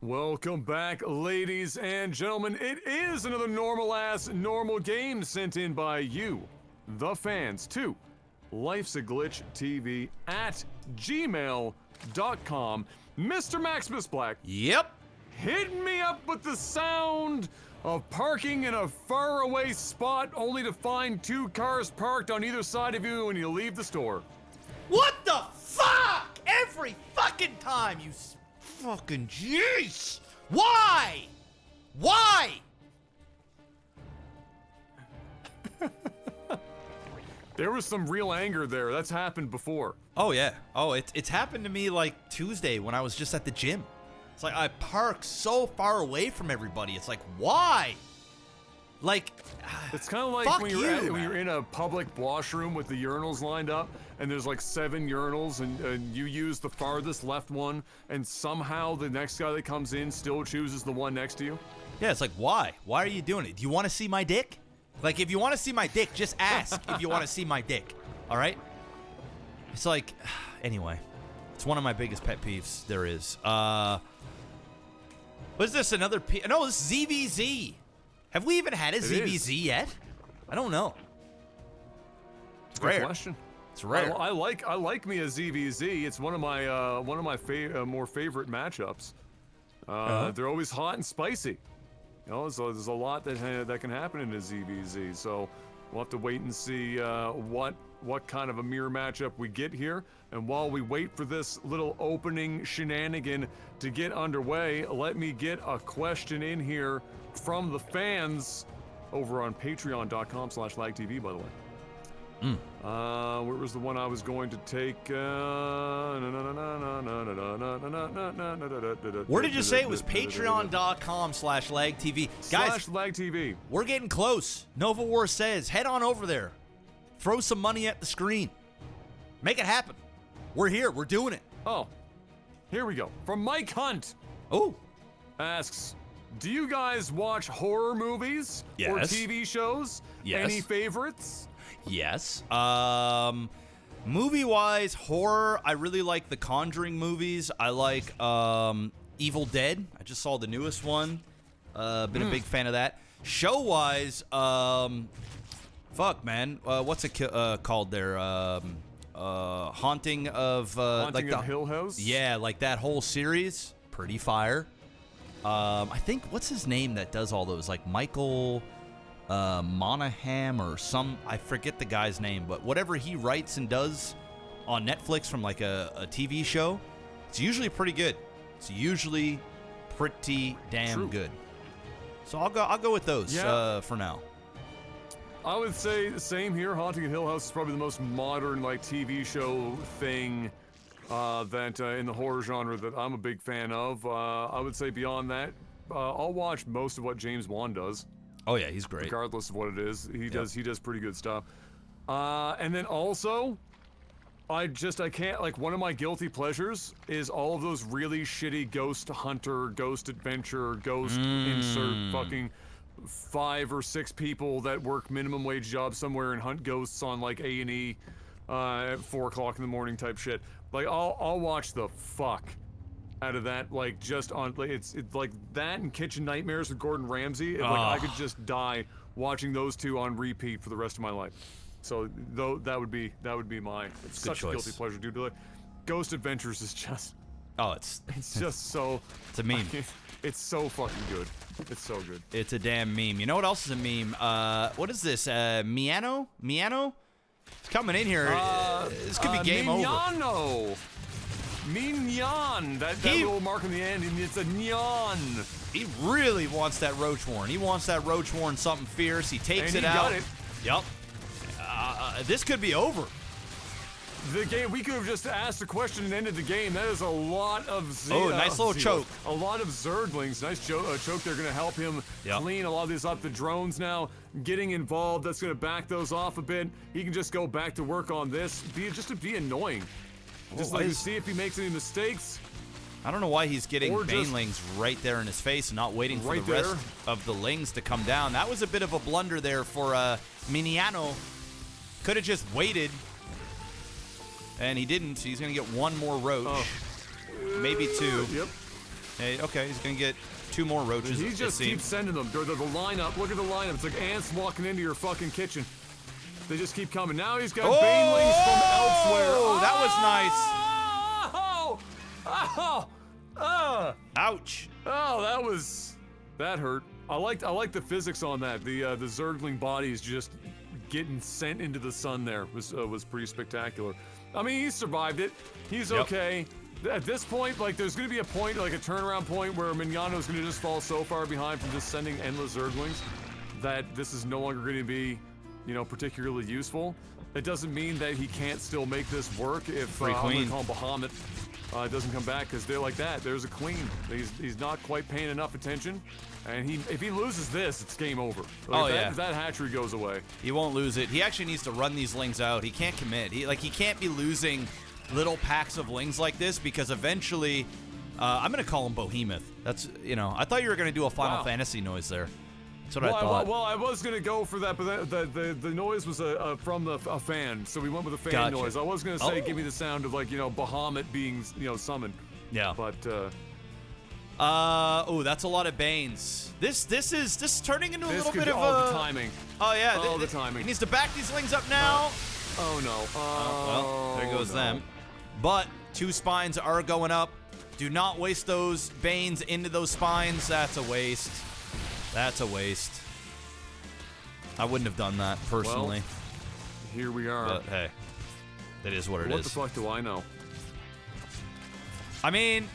Welcome back, ladies and gentlemen. It is another normal game sent in by you, the fans, to Lifesaglitchtv at gmail.com. Mr. Maximus Black. Yep. Hit me up with the sound of parking in a faraway spot only to find two cars parked on either side of you when you leave the store. What the fuck? Every fucking time, you fucking jeez! Why? Why? There was some real anger there. That's happened before. Oh yeah. Oh, it's happened to me like Tuesday when I was just at the gym. It's like I park so far away from everybody. It's like, why? Like, it's kind of like when you're in a public washroom with the urinals lined up, and there's like 7 urinals, and you use the farthest left one, and somehow the next guy that comes in still chooses the one next to you. Yeah, it's like, why? Why are you doing it? Do you want to see my dick? Like, if you want to see my dick, just ask if you want to see my dick. All right? It's like, anyway, it's one of my biggest pet peeves there is. Was this another no, this is ZVZ. Have we even had a ZVZ yet? I don't know. It's rare. Good question. It's rare. I like me a ZVZ. It's one of my more favorite matchups. They're always hot and spicy. You know, so there's a lot that can happen in a ZVZ. So we'll have to wait and see what kind of a mirror matchup we get here. And while we wait for this little opening shenanigan to get underway, let me get a question in here from the fans over on patreon.com/LAGTV, by the way. Where was the one I was going to take? Where did you say it was? Patreon.com/LAGTV. Guys, /LAGTV. We're getting close. Nova War says, head on over there. Throw some money at the screen. Make it happen. We're here. We're doing it. Oh, here we go. From Mike Hunt. Oh. Asks, do you guys watch horror movies or TV shows? Yes. Any favorites? Yes. Movie-wise, horror, I really like the Conjuring movies. I like Evil Dead. I just saw the newest one. Been a big fan of that. Show-wise, fuck, man. What's it called there? Haunting of... Haunting of Hill House? Yeah, like that whole series. Pretty fire. I think, what's his name that does all those? Like Michael... Monaghan or some, I forget the guy's name, but whatever he writes and does on Netflix from like a TV show, it's usually pretty good. It's usually pretty damn good. So I'll go with those for now. I would say the same here. Haunting of Hill House is probably the most modern like TV show thing that in the horror genre that I'm a big fan of. I would say beyond that, I'll watch most of what James Wan does. Oh yeah, he's great. Regardless of what it is, he does pretty good stuff. And then also, I can't, like, one of my guilty pleasures is all of those really shitty Ghost Hunter, Ghost Adventure, Ghost insert fucking 5 or 6 people that work minimum wage jobs somewhere and hunt ghosts on like A&E at 4 o'clock in the morning type shit. Like, I'll watch the fuck out of that, like, just on, like, it's like that and Kitchen Nightmares with Gordon Ramsay. Like, I could just die watching those two on repeat for the rest of my life. So that would be my such a guilty pleasure, dude. Like, Ghost Adventures is just it's just so it's a meme. It's so fucking good. It's so good. It's a damn meme. You know what else is a meme? What is this? Miano? It's coming in here. This could be game over. Mignon, that little mark on the end, and it's a nyan. He really wants that Roachhorn. He wants that Roachhorn something fierce. He takes it out. Got it. Yep. This could be over. The game, we could have just asked a question and ended the game. That is a lot of nice little choke. A lot of Zerglings. Nice choke. They're going to help him clean a lot of these up. The drones now getting involved. That's going to back those off a bit. He can just go back to work on this. Just to be annoying. Just like to see if he makes any mistakes. I don't know why he's getting banelings right there in his face and not waiting for the rest of the lings to come down. That was a bit of a blunder there for Miniano. Could have just waited. And he didn't. He's going to get one more roach. Maybe 2. Yep. Hey, okay, he's going to get 2 more roaches. He just keeps sending them. The lineup, look at the lineup. It's like ants walking into your fucking kitchen. They just keep coming. Now he's got banelings from elsewhere. Oh, that was nice. Oh, ouch. Oh, that hurt. I like the physics on that. The Zergling bodies just getting sent into the sun there was pretty spectacular. I mean, he survived it. He's okay. At this point, like, there's going to be a point, like a turnaround point, where Minano's going to just fall so far behind from just sending endless Zerglings that this is no longer going to be, you know, particularly useful. It doesn't mean that he can't still make this work if I'm going to call him Bahamuth doesn't come back, because they're like that. There's a queen. He's not quite paying enough attention, and if he loses this, it's game over. Like, that hatchery goes away. He won't lose it. He actually needs to run these lings out. He can't commit. He can't be losing little packs of lings like this, because eventually, I'm gonna call him Behemoth. That's, you know, I thought you were gonna do a Final Fantasy noise there. That's what I thought. I was gonna go for that, but the noise was from a fan, so we went with a fan noise. I was gonna say, give me the sound of, like, you know, Bahamut being, you know, summoned. Yeah. But oh, that's a lot of Banes. This is turning into a little bit of the timing. Oh yeah. The timing. He needs to back these lings up now. Oh no. Well, there goes them. But 2 spines are going up. Do not waste those Banes into those spines. That's a waste. That's a waste. I wouldn't have done that personally. Well, here we are. But hey, it is what it is. What the fuck do I know? I mean,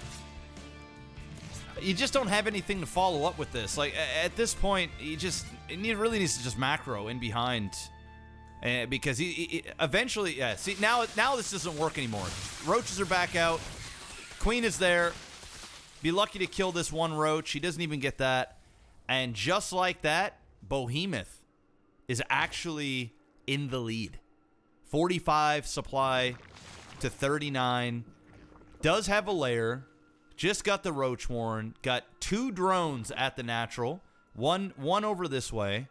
you just don't have anything to follow up with this. Like, at this point, he really needs to just macro in behind. Because he eventually, see, now this doesn't work anymore. Roaches are back out. Queen is there. Be lucky to kill this one roach. He doesn't even get that. And just like that, Behemoth is actually in the lead. 45 supply to 39. Does have a lair. Just got the roach warren. Got 2 drones at the natural. One over this way.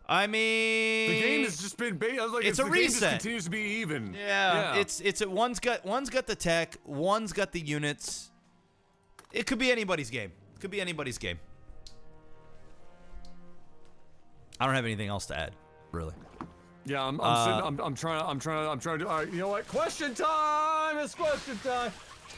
I mean, the game has just been like, it's a reset. Game just continues to be even. Yeah. It's one's got the tech, one's got the units. It could be anybody's game. Could be anybody's game. I don't have anything else to add, really. Yeah, I'm trying to. All right, you know what? Question time! It's question time.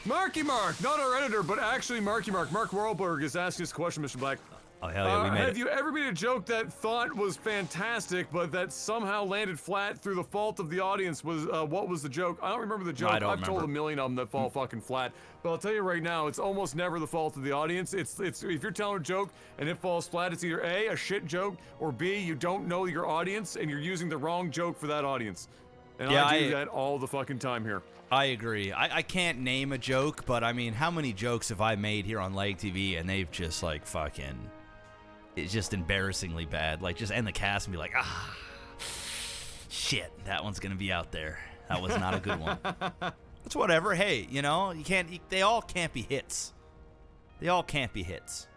Marky Mark, not our editor, but actually Marky Mark. Mark Warlberg is asking this question, Mr. Black. Oh, hell yeah, we made it. Have you ever made a joke that thought was fantastic, but that somehow landed flat through the fault of the audience? What was the joke? I don't remember the joke. I've told a million of them that fall fucking flat. But I'll tell you right now, it's almost never the fault of the audience. It's if you're telling a joke and it falls flat, it's either A, a shit joke, or B, you don't know your audience and you're using the wrong joke for that audience. And yeah, I do that all the fucking time here. I agree. I can't name a joke, but I mean, how many jokes have I made here on LAGTV and they've just like fucking... It's just embarrassingly bad. Like, just end the cast and be like, shit, that one's gonna be out there. That was not a good one. It's whatever. Hey, you know, they all can't be hits. They all can't be hits.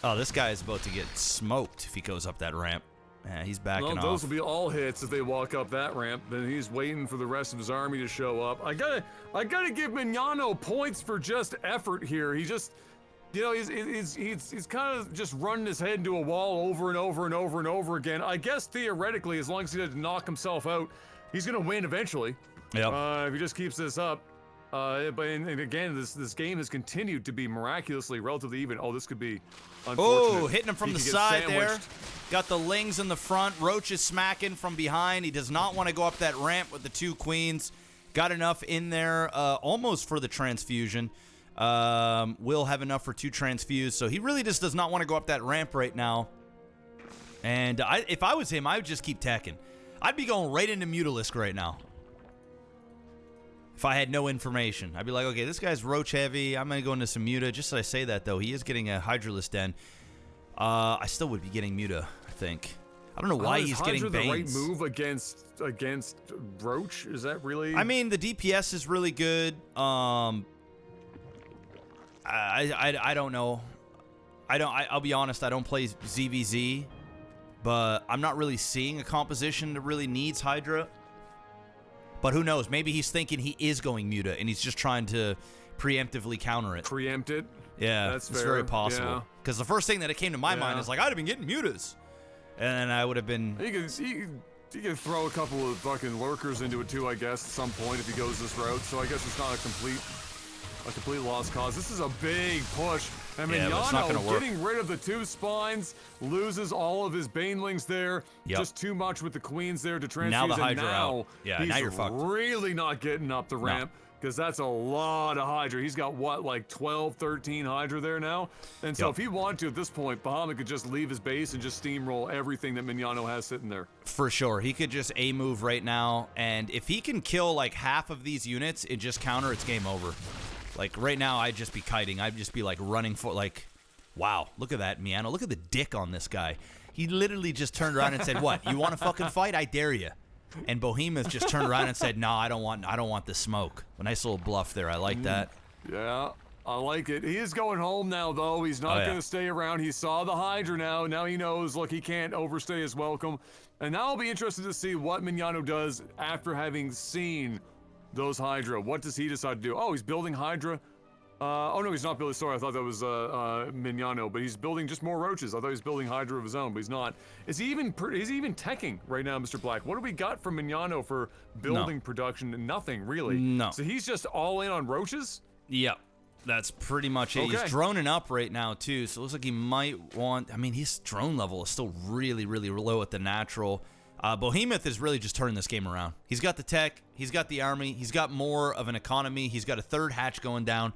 Oh, this guy is about to get smoked if he goes up that ramp. Yeah, he's backing off. Those will be all hits if they walk up that ramp. Then he's waiting for the rest of his army to show up. I gotta give Minano points for just effort here. He just... You know, he's kind of just running his head into a wall over and over and over and over again. I guess theoretically, as long as he doesn't knock himself out, he's gonna win eventually. Yep. If he just keeps this up. But again, this game has continued to be miraculously relatively even. Oh, this could be unfortunate. Oh, hitting him from the side there. Got the lings in the front. Roach is smacking from behind. He does not want to go up that ramp with the 2 queens. Got enough in there, almost for the transfusion. Will have enough for 2 transfuse, so he really just does not want to go up that ramp right now. And if I was him, I would just keep tacking. I'd be going right into Mutalisk right now. If I had no information, I'd be like, okay, this guy's roach heavy. I'm going to go into some Muta. Just as I say that, though, he is getting a Hydralisk Den. I still would be getting Muta, I think. I don't know why he's getting Banes. The right move against roach? Is that really? I mean, the DPS is really good. I don't know. I'll be honest, I don't play ZVZ, but I'm not really seeing a composition that really needs Hydra. But who knows? Maybe he's thinking he is going Muta, and he's just trying to preemptively counter it. Preempt it. Yeah, that's it's fair. very possible. Because the first thing that came to my mind is like, I'd have been getting mutas. And I would have been... He can throw a couple of fucking lurkers into it too, I guess, at some point if he goes this route. So I guess it's not a complete lost cause. This is a big push. And Mignano getting rid of the 2 spines, loses all of his banelings there. Just too much with the queens there to transfuse. Now the Hydra out. Yeah, he's now you're fucked. Really not getting up the ramp. Because that's a lot of Hydra. He's got, what, like 12, 13 Hydra there now? And so if he wanted to at this point, Bahamuth could just leave his base and just steamroll everything that Mignano has sitting there. For sure. He could just A-move right now. And if he can kill like half of these units and just counter, it's game over. Like right now, I'd just be kiting. I'd just be like running for like, wow, look at that, Mignano. Look at the dick on this guy. He literally just turned around and said, what, you want to fucking fight? I dare you. And Bahamuth just turned around and said, "No, I don't want the smoke." A nice little bluff there. I like that. Yeah, I like it. He is going home now, though. He's not going to stay around. He saw the Hydra now. Now he knows, look, he can't overstay his welcome. And now I'll be interested to see what Mignano does after having seen those Hydra. What does he decide to do? Oh, he's building Hydra. Oh no, he's not building. Sorry, I thought that was Mignano, but he's building just more roaches. I thought he was building Hydra of his own, but he's not. Is he even teching right now, Mr. Black? What do we got from Mignano for building production? Nothing really. No. So he's just all in on roaches. Yep, that's pretty much it. Okay. He's droning up right now too, so it looks like he might want. I mean, his drone level is still really, really low at the natural. Bahamuth is really just turning this game around. He's got the tech, he's got the army, he's got more of an economy, he's got a 3rd hatch going down.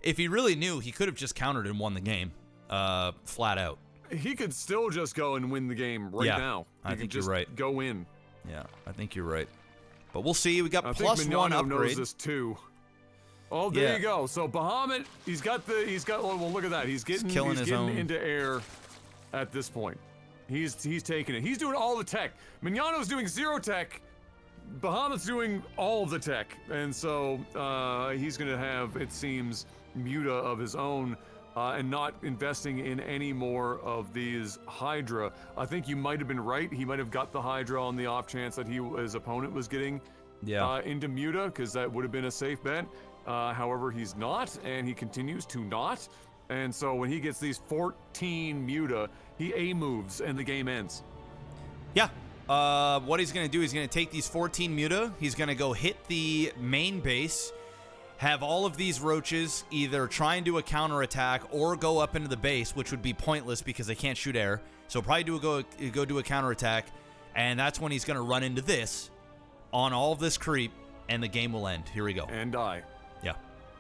If he really knew, he could have just countered and won the game, flat out. He could still just go and win the game now. I think you're right. Go in. Yeah, I think you're right. But we'll see. We got +1 upgrade. Knows this too. Oh, there you go. So Bahamuth, he's got. Well, look at that. He's getting into air at this point. He's taking it. He's doing all the tech. Mignano's doing 0 tech. Bahamuth's doing all of the tech, and so he's going to have, it seems, Muta of his own, and not investing in any more of these Hydra. I think you might have been right. He might have got the Hydra on the off chance that his opponent was getting into Muta, because that would have been a safe bet. However, he's not, and he continues to not. And so when he gets these 14 Muta, he A-moves, and the game ends. Yeah. What he's going to do, he's going to take these 14 Muta, he's going to go hit the main base, have all of these roaches either try and do a counterattack or go up into the base, which would be pointless because they can't shoot air. So probably go do a counterattack, and that's when he's going to run into this on all of this creep, and the game will end. Here we go. And die. Yeah.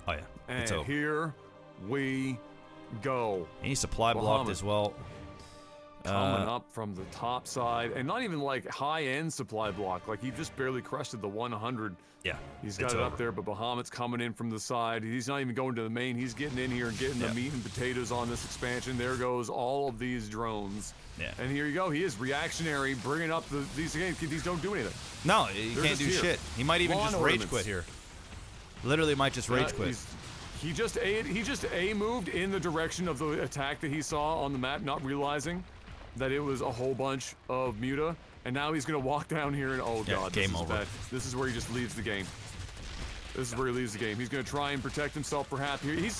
Oh, yeah. And here we go. And he's supply blocked as well. Coming up from the top side, and not even like high-end supply block. Like he just barely crested the 100. Yeah, he's got it up there, but Bahamuth's coming in from the side. He's not even going to the main. He's getting in here and getting the meat and potatoes on this expansion. There goes all of these drones. Yeah. And here you go. He is reactionary, bringing up these games. These don't do anything. No, he can't do shit. He might even just rage quit here. Literally might just rage quit. He just A-moved in the direction of the attack that he saw on the map, not realizing that it was a whole bunch of Muta, and now he's gonna walk down here and god, game over. Bad. This is where he just leaves the game. This is where he leaves the game. He's gonna try and protect himself, perhaps. He's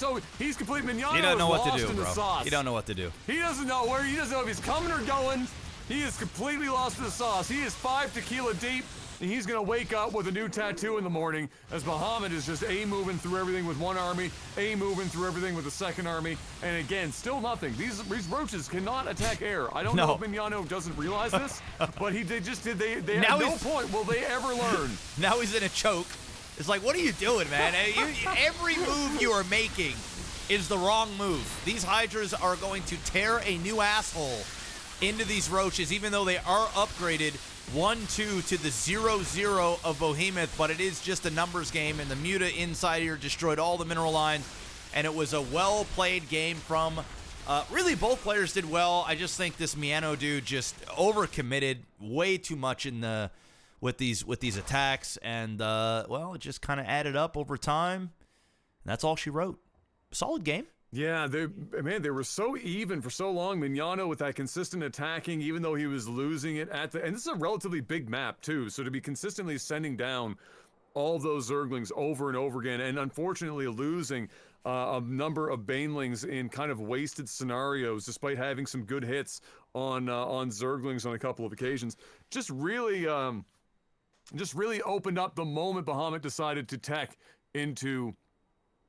complete. Mignano. He doesn't know what to do, bro. He don't know what to do. He doesn't know where. He doesn't know if he's coming or going. He is completely lost in the sauce. He is 5 tequila deep. And he's gonna wake up with a new tattoo in the morning as Bahamuth is just A-moving through everything with one army, A-moving through everything with the second army, and again, still nothing. These roaches cannot attack air. I don't know if Mignano doesn't realize this, but they at no point will they ever learn. Now he's in a choke. It's like, what are you doing, man? Every move you are making is the wrong move. These Hydras are going to tear a new asshole into these roaches, even though they are upgraded 1-2 to the 0-0 of Bahamuth, but it is just a numbers game, and the Muta inside here destroyed all the mineral lines, and it was a well-played game from, really both players did well. I just think this Mignano dude just overcommitted way too much with these attacks, and, well, it just kind of added up over time, and that's all she wrote. Solid game. Yeah, they were so even for so long. Mignano with that consistent attacking, even though he was losing it and this is a relatively big map too, so to be consistently sending down all those Zerglings over and over again, and unfortunately losing a number of Banelings in kind of wasted scenarios, despite having some good hits on Zerglings on a couple of occasions. Just really opened up the moment Bahamut decided to tech into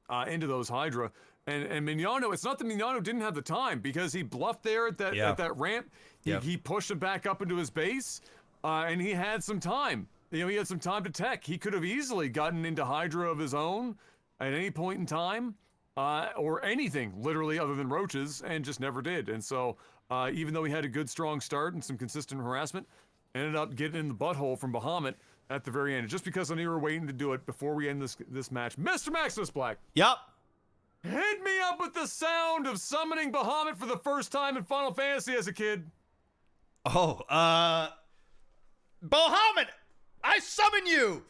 those Hydra. And Minano, it's not that Minano didn't have the time, because he bluffed there at that ramp. He pushed him back up into his base, and he had some time. You know, he had some time to tech. He could have easily gotten into Hydra of his own at any point in time, or anything, literally, other than roaches, and just never did. And so, even though he had a good, strong start and some consistent harassment, ended up getting in the butthole from Bahamut at the very end. And just because I knew we were waiting to do it before we end this match, Mr. Maximus Black. Yep. Hit me up with the sound of summoning Bahamut for the first time in Final Fantasy as a kid. Oh, Bahamut, I summon you!